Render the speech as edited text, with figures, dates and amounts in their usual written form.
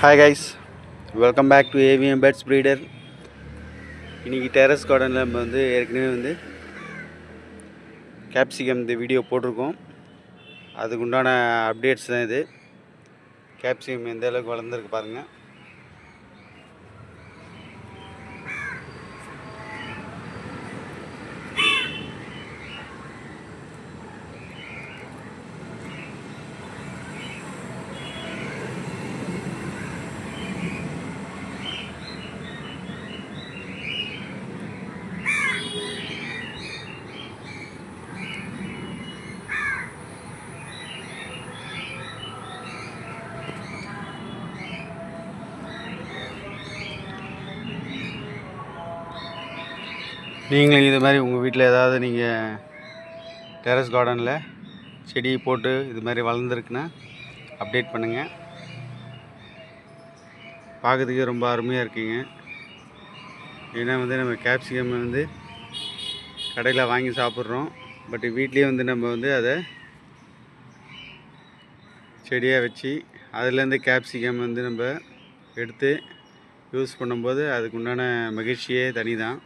Hi guys, welcome back to AVM Beds Breeder. இன்னைக்கு terrace கார்டனில் நம்ம ஏற்கனவே கேப்சிகம் இந்த வீடியோ போட்டிருக்கோம். அதுக்கு உண்டான அப்டேட்ஸ் தான் இது. கேப்சிகம் எந்த அளவுக்கு வளர்ந்துருக்கு பாருங்கள். நீங்களும் இது மாதிரி உங்கள் வீட்டில் ஏதாவது நீங்கள் டெரஸ் கார்டனில் செடி போட்டு இது மாதிரி வளர்ந்துருக்குன்னா அப்டேட் பண்ணுங்கள். பார்க்குறதுக்கே ரொம்ப அருமையாக இருக்குங்க. ஏன்னா நம்ம கேப்சிகம் கடையில் வாங்கி சாப்பிட்றோம். பட் வீட்லேயே நம்ம அதை செடியாக வச்சு அதுலேருந்து கேப்சிகம் நம்ம எடுத்து யூஸ் பண்ணும்போது அதுக்கு உண்டான மகிழ்ச்சியே தனி தான்.